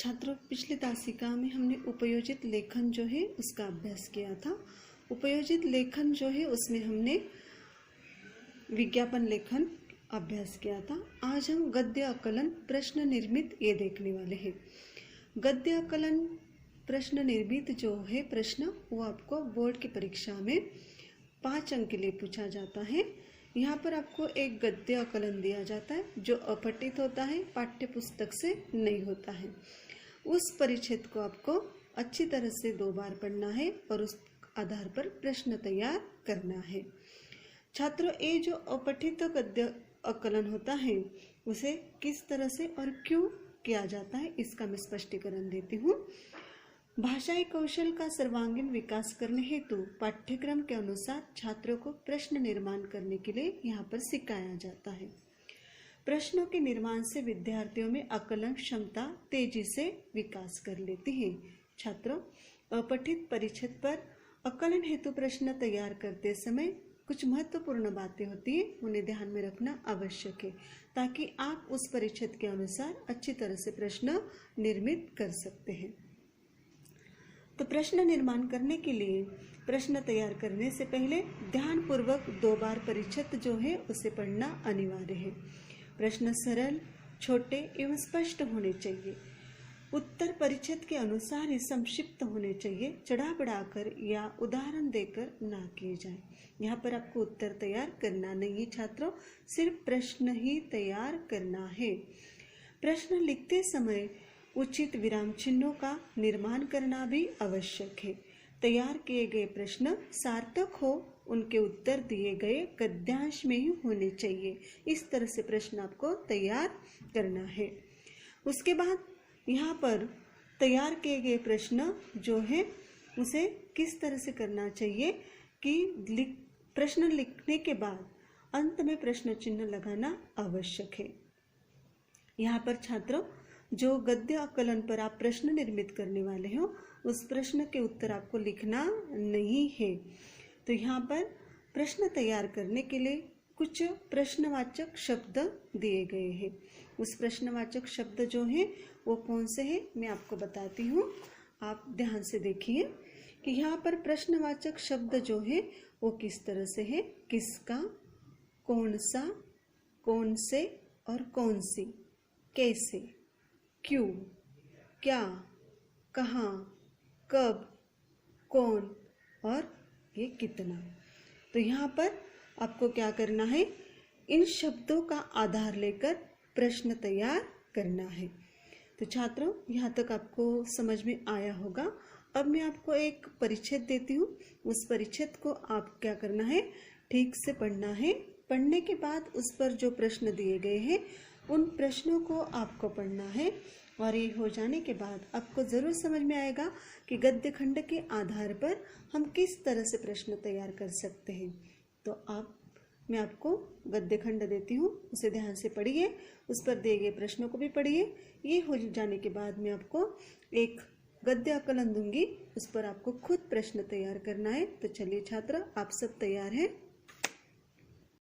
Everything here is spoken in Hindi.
छात्रों, पिछली तासिका में हमने उपयोजित लेखन जो है उसका अभ्यास किया था। उपयोजित लेखन जो है उसमें हमने विज्ञापन लेखन अभ्यास किया था। आज हम गद्य आकलन प्रश्न निर्मित ये देखने वाले हैं। गद्य आकलन प्रश्न निर्मित जो है प्रश्न वो आपको बोर्ड की परीक्षा में 5 अंक के लिए पूछा जाता है। यहाँ पर आपको एक गद्य आकलन दिया जाता है जो अपठित होता है, पाठ्य पुस्तक से नहीं होता है। उस परिच्छेद को आपको अच्छी तरह से 2 बार पढ़ना है और उस आधार पर प्रश्न तैयार करना है। छात्रों, ये जो अपठित गद्य आकलन होता है उसे किस तरह से और क्यों किया जाता है इसका मैं स्पष्टीकरण देती हूँ। भाषाई कौशल का सर्वांगीण विकास करने हेतु पाठ्यक्रम के अनुसार छात्रों को प्रश्न निर्माण करने के लिए यहाँ पर सिखाया जाता है। प्रश्नों के निर्माण से विद्यार्थियों में आकलन क्षमता तेजी से विकास कर लेती है। छात्रों, अपठित परिच्छेद पर आकलन हेतु प्रश्न तैयार करते समय कुछ महत्वपूर्ण बातें होती है, उन्हें ध्यान में रखना आवश्यक है ताकि आप उस परिच्छेद के अनुसार अच्छी तरह से प्रश्न निर्मित कर सकते हैं। तो प्रश्न निर्माण करने के लिए प्रश्न तैयार करने से पहले ध्यानपूर्वक 2 बार परिच्छेद जो है उसे पढ़ना अनिवार्य है। प्रश्न सरल, छोटे एवं स्पष्ट होने चाहिए। उत्तर परिच्छेद के अनुसार ही संक्षिप्त होने चाहिए। चढ़ा बढ़ाकर या उदाहरण देकर ना किए जाए। यहाँ पर आपको उत्तर तैयार करना नहीं है छात्रों, सिर्फ प्रश्न ही तैयार करना है। प्रश्न लिखते समय उचित विराम चिन्हों का निर्माण करना भी आवश्यक है। तैयार किए गए प्रश्न सार्थक हो, उनके उत्तर दिए गए गद्यांश में ही होने चाहिए। इस तरह से प्रश्न आपको तैयार करना है। उसके बाद यहाँ पर तैयार किए गए प्रश्न जो है उसे किस तरह से करना चाहिए कि प्रश्न लिखने के बाद अंत में प्रश्न चिन्ह लगाना आवश्यक है। यहाँ पर छात्रों, जो गद्य आकलन पर आप प्रश्न निर्मित करने वाले हो उस प्रश्न के उत्तर आपको लिखना नहीं है। तो यहाँ पर प्रश्न तैयार करने के लिए कुछ प्रश्नवाचक शब्द दिए गए हैं। उस प्रश्नवाचक शब्द जो है वो कौन से हैं मैं आपको बताती हूँ। आप ध्यान से देखिए कि यहाँ पर प्रश्नवाचक शब्द जो है वो किस तरह से है। किसका, कौन सा, कौन से और कौन सी, कैसे, क्यों, क्या, कहाँ, कब, कौन और ये कितना। तो यहाँ पर आपको क्या करना है, इन शब्दों का आधार लेकर प्रश्न तैयार करना है। तो छात्रों, यहाँ तक आपको समझ में आया होगा। अब मैं आपको एक परिच्छेद देती हूँ। उस परिच्छेद को आप क्या करना है, ठीक से पढ़ना है। पढ़ने के बाद उस पर जो प्रश्न दिए गए हैं उन प्रश्नों को आपको पढ़ना है और ये हो जाने के बाद आपको ज़रूर समझ में आएगा कि गद्य खंड के आधार पर हम किस तरह से प्रश्न तैयार कर सकते हैं। तो मैं आपको गद्य खंड देती हूँ, उसे ध्यान से पढ़िए, उस पर दिए गए प्रश्नों को भी पढ़िए। ये हो जाने के बाद मैं आपको एक गद्य आकलन दूंगी, उस पर आपको खुद प्रश्न तैयार करना है। तो चलिए छात्र, आप सब तैयार हैं?